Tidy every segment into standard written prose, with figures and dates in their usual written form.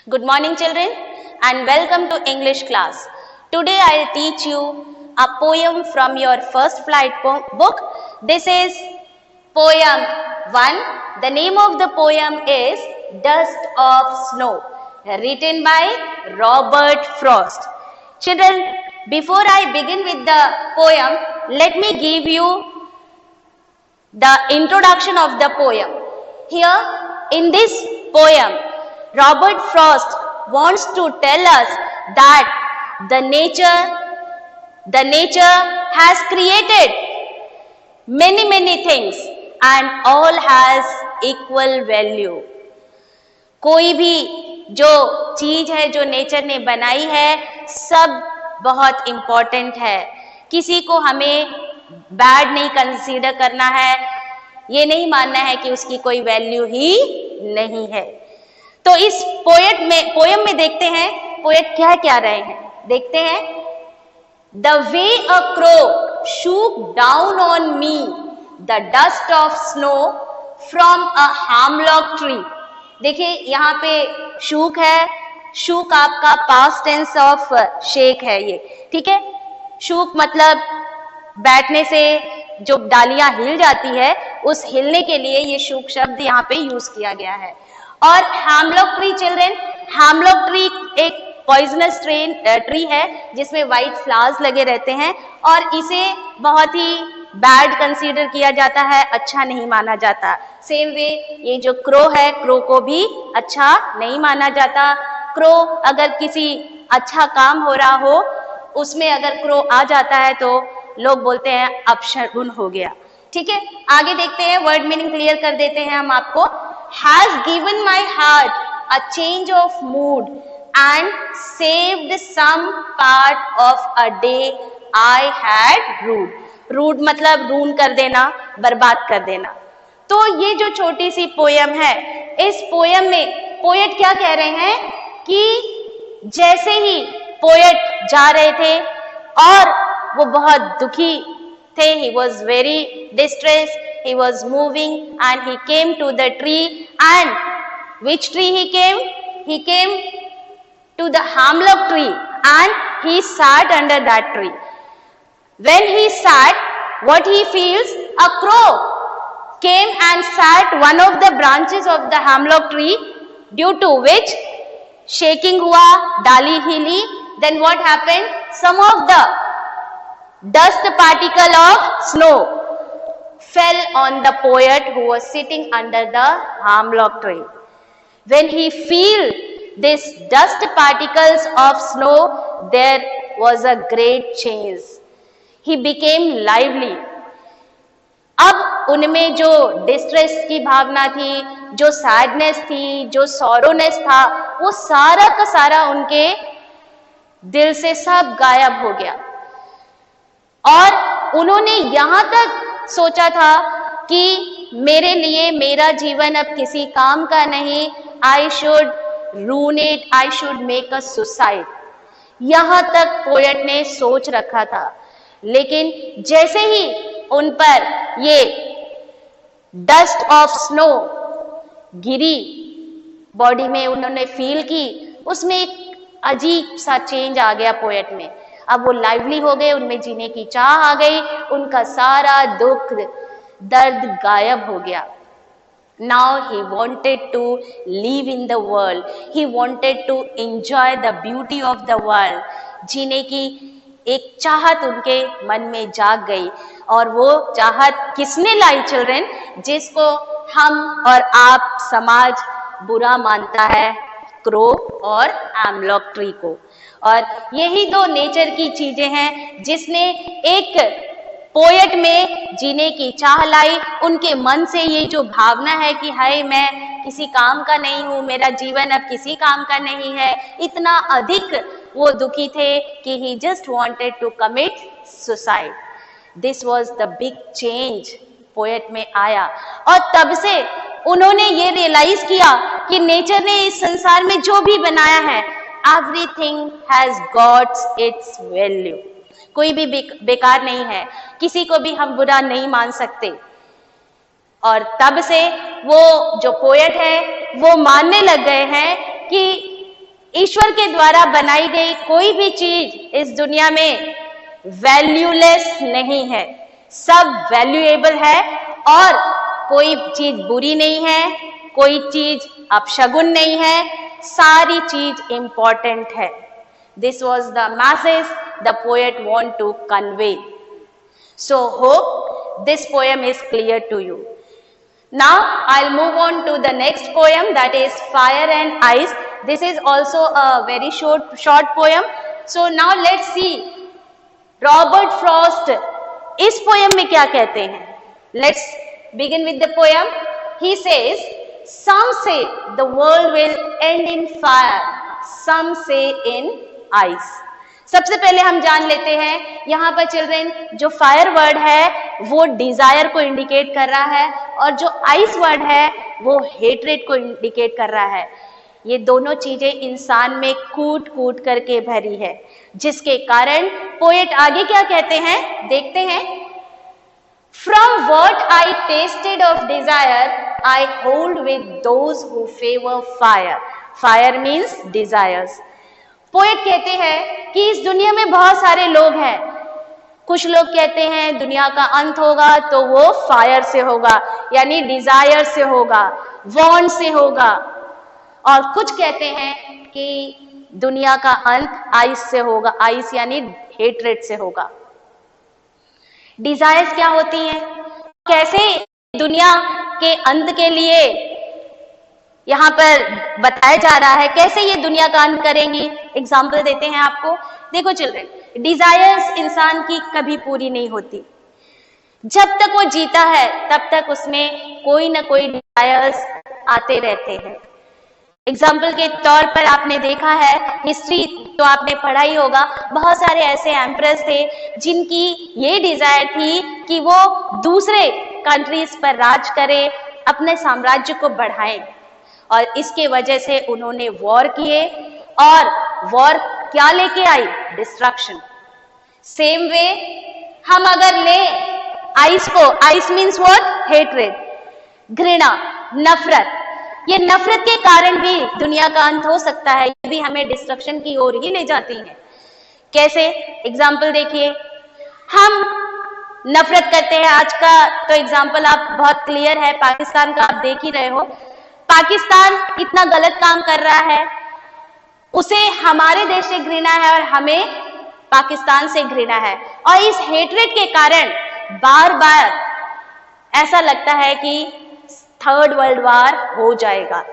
Good morning children and welcome to English class. Today I will teach you a poem from your first flight book. This is poem 1. The name of the poem is Dust of Snow, written by Robert Frost. Children, before I begin with the poem, let me give you the introduction of the poem. Here in this poem, Robert Frost wants to tell us that the nature has created many things and all has equal value. कोई भी जो चीज है जो nature ने बनाई है सब बहुत इंपॉर्टेंट है. किसी को हमें बैड नहीं कंसीडर करना है, ये नहीं मानना है कि उसकी कोई वैल्यू ही नहीं है. तो इस पोयम में देखते हैं पोएट क्या कह रहे हैं. देखते हैं. The way a crow shook down on me the dust of snow from a hemlock tree. देखिए यहाँ पे शूक है. शूक आपका पास्ट टेंस ऑफ शेक है ये, ठीक है. शूक मतलब बैठने से जो डालियां हिल जाती है उस हिलने के लिए ये शूक शब्द यहाँ पे यूज किया गया है. और hemlock tree children, hemlock tree एक पॉइजनस ट्री है जिसमें व्हाइट फ्लावर्स लगे रहते हैं और इसे बहुत ही बैड कंसीडर किया जाता है, अच्छा नहीं माना जाता. सेम वे ये जो क्रो है, क्रो को भी अच्छा नहीं माना जाता. क्रो अगर किसी अच्छा काम हो रहा हो उसमें अगर क्रो आ जाता है तो लोग बोलते हैं अपशगुन हो गया. ठीक है, आगे देखते हैं. वर्ड मीनिंग क्लियर कर देते हैं हम आपको. Has given my heart a change of mood and saved some part of a day I had rued. Rued मतलब रून कर देना, बर्बाद कर देना. तो ये जो छोटी सी पोयम है, इस पोयम में पोएट क्या कह रहे हैं कि जैसे ही पोएट जा रहे थे और वो बहुत दुखी थे, he was very distressed, he was moving and he came to the tree. And which tree he came? He came to the hemlock tree and he sat under that tree. When he sat, what he feels? A crow came and sat one of the branches of the hemlock tree, due to which shaking hua, dali hili. Then what happened? Some of the dust particle of snow fell on the poet who was sitting under the hemlock tree. When he feel this dust particles of snow, there was a great change. He became lively. अब उनमें जो distress की भावना थी, जो sadness थी, जो सॉरोनेस था, वो सारा का सारा उनके दिल से सब गायब हो गया. और उन्होंने यहां तक सोचा था कि मेरे लिए मेरा जीवन अब किसी काम का नहीं, I should ruin it, I should make a suicide. यहां तक पोएट ने सोच रखा था. लेकिन जैसे ही उन पर ये dust of snow Giri, body में उन्होंने फील की, उसमें एक अजीब सा चेंज आ गया पोएट में. अब वो लाइवली हो गए, उनमें जीने की चाह आ गई, उनका सारा दुख दर्द गायब हो गया. Now he wanted to live in the world. He wanted to enjoy the beauty of the world. जीने की एक चाहत उनके मन में जाग गई. और वो चाहत किसने लाई चिल्ड्रन? जिसको हम और आप समाज बुरा मानता है, क्रो और हैमलॉक ट्री को. और यही दो नेचर की चीजें हैं जिसने एक पोएट में जीने की चाह लाई. उनके मन से ये जो भावना है कि हाय मैं किसी काम का नहीं हूं, मेरा जीवन अब किसी काम का नहीं है, इतना अधिक वो दुखी थे कि he just wanted to commit suicide. This was the big change poet में आया. और तब से उन्होंने ये रियलाइज किया कि नेचर ने इस संसार में जो भी बनाया है, everything has got its value. कोई भी बेकार नहीं है, किसी को भी हम बुरा नहीं मान सकते. और तब से वो जो पोएट है वो मानने लग गए हैं कि ईश्वर के द्वारा बनाई गई कोई भी चीज इस दुनिया में वैल्यूलेस नहीं है, सब वैल्यूएबल है और कोई चीज बुरी नहीं है, कोई चीज अपशगुन नहीं है, सारी चीज इंपॉर्टेंट है। This was the message the poet want to convey. So hope this poem is clear to you. Now I'll move on to the next poem, that is Fire and Ice. This is also a very short poem. So now let's see Robert Frost इस poem में क्या कहते हैं. Let's begin with the poem. He says, some say the world will end in fire, some say in ice. सबसे पहले हम जान लेते हैं यहाँ पर चिल्ड्रेन, जो फायर वर्ड है वो डिजायर को इंडिकेट कर रहा है और जो आइस वर्ड है वो हेट्रेड को इंडिकेट कर रहा है। ये दोनों चीजें इंसान में कूट कूट करके भरी है, जिसके कारण पोएट आगे क्या कहते हैं देखते हैं। From what I tasted of desire I hold with those who favour fire. Fire means desires. Poet कहते हैं कि इस दुनिया में बहुत सारे लोग हैं। कुछ लोग कहते हैं दुनिया का अंत होगा तो वो फायर से होगा, यानी डिजायर से होगा, वॉन्ट से होगा, और कुछ कहते हैं कि दुनिया का अंत आइस से होगा, आइस यानी हेट्रेड से होगा। डिजायर्स क्या होती हैं, कैसे दुनिया के अंत के लिए यहाँ पर बताया जा रहा है, कैसे ये दुनिया का अंत करेंगी। एग्जाम्पल देते हैं आपको। देखो चिल्ड्रन, डिजायर्स इंसान की कभी पूरी नहीं होती। जब तक वो जीता है तब तक उसमें कोई ना कोई डिजायर्स आते रहते हैं। एग्जाम्पल के तौर पर आपने देखा है, हिस्ट्री तो आपने पढ़ा ही होगा, बहुत सारे ऐसे एम्प्रेस थे जिनकी ये डिजायर थी कि वो दूसरे कंट्रीज पर राज करे, अपने साम्राज्य को बढ़ाएं, और इसके वजह से उन्होंने वॉर किए, और वॉर क्या लेके आई, डिस्ट्रक्शन। सेम वे हम अगर ले आइस को, आइस मीन्स व्हाट, हेट्रेड, घृणा, नफरत, ये नफरत के कारण भी दुनिया का अंत हो सकता है, ये भी हमें डिस्ट्रक्शन की ओर ही ले जाती है। कैसे, एग्जाम्पल देखिए, हम नफरत करते हैं। आज का तो एग्जाम्पल आप बहुत क्लियर है, पाकिस्तान का आप देख ही रहे हो। पाकिस्तान इतना गलत काम कर रहा है, उसे हमारे देश से घृणा है और हमें पाकिस्तान से घृणा है, और इस हेट्रेड के कारण बार बार ऐसा लगता है कि थर्ड वर्ल्ड वार हो जाएगा।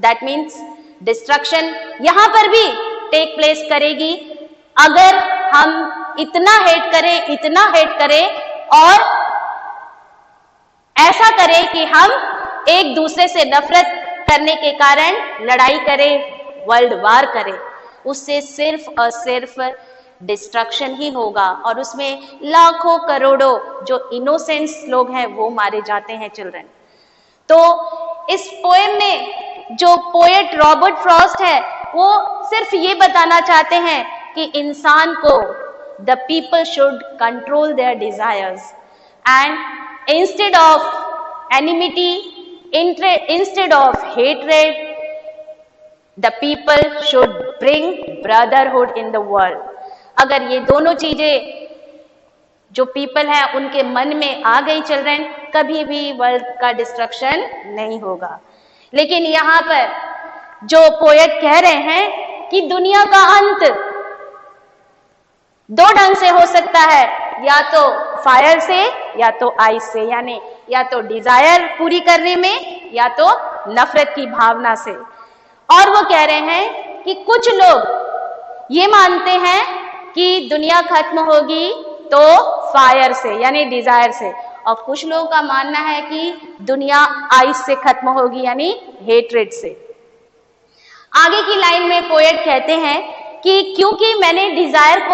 दैट मीन्स डिस्ट्रक्शन यहां पर भी टेक प्लेस करेगी अगर हम इतना हेट करें और ऐसा करें कि हम एक दूसरे से नफरत करने के कारण लड़ाई करें, वर्ल्ड वार करें। उससे सिर्फ और सिर्फ डिस्ट्रक्शन ही होगा, और उसमें लाखों करोड़ों जो इनोसेंट्स लोग हैं वो मारे जाते हैं चिल्ड्रन। तो इस पोएम में जो पोएट रॉबर्ट फ्रॉस्ट है वो सिर्फ ये बताना चाहते हैं कि इंसान को the people should control their desires, and instead of enmity, instead of hatred, the people should bring brotherhood in the world. अगर ये दोनों चीजें जो पीपल है उनके मन में आ गई चिल्ड्रन, कभी भी वर्ल्ड का डिस्ट्रक्शन नहीं होगा। लेकिन यहाँ पर जो पोएट कह रहे हैं कि दुनिया का अंत दो ढंग से हो सकता है, या तो फायर से या तो आइस से, यानी या तो डिजायर पूरी करने में या तो नफरत की भावना से। और वो कह रहे हैं कि कुछ लोग ये मानते हैं कि दुनिया खत्म होगी तो फायर से यानी डिजायर से, और कुछ लोगों का मानना है कि दुनिया आइस से खत्म होगी यानी हेट्रेड से। आगे की लाइन में पोएट कहते हैं कि क्योंकि मैंने डिजायर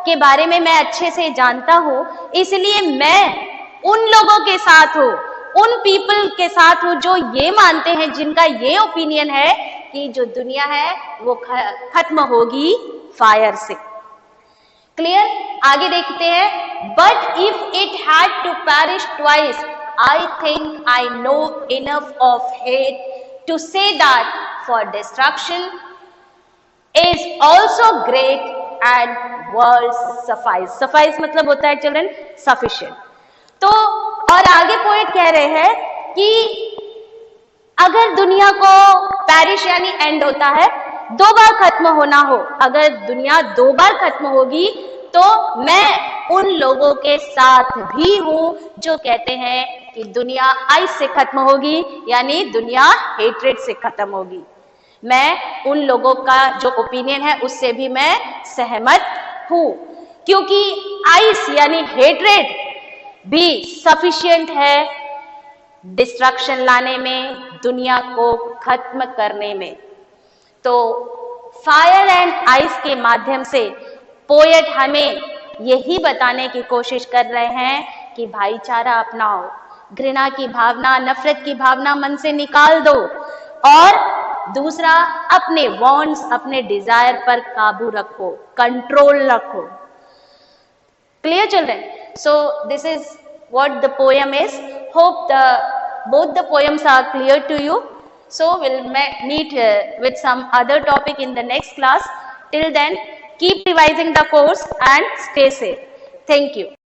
के बारे में मैं अच्छे से जानता हूं, इसलिए मैं उन लोगों के साथ हूं, उन पीपल के साथ हूं जो ये मानते हैं, जिनका ये ओपिनियन है कि जो दुनिया है वो खत्म होगी फायर से। क्लियर, आगे देखते हैं। But if it had to perish twice, I think I know enough of hate to say that for destruction is also great and world suffice. Suffice मतलब होता है चिल्ड्रन sufficient. तो और आगे पोएट कह रहे हैं कि अगर दुनिया को पेरिश यानी एंड होता है, 2 बार खत्म होना हो, अगर दुनिया 2 बार खत्म होगी तो मैं उन लोगों के साथ भी हूं जो कहते हैं कि दुनिया आइस से खत्म होगी यानी दुनिया हेट्रेड से खत्म होगी. मैं उन लोगों का जो ओपिनियन है उससे भी मैं सहमत हूं, क्योंकि आइस यानी हेट्रेड भी सफिशिएंट है डिस्ट्रक्शन लाने में, दुनिया को खत्म करने में. तो फायर एंड आइस के माध्यम से पोएट हमें यही बताने की कोशिश कर रहे हैं कि भाईचारा अपनाओ, घृणा की भावना, नफरत की भावना मन से निकाल दो, और दूसरा अपने वांट्स, अपने डिजायर पर काबू रखो, कंट्रोल रखो. Clear children? So this is what the poem is. Hope both the poems are clear to you. So we'll meet with some other topic in the next class. Till then, keep revising the course and stay safe. Thank you.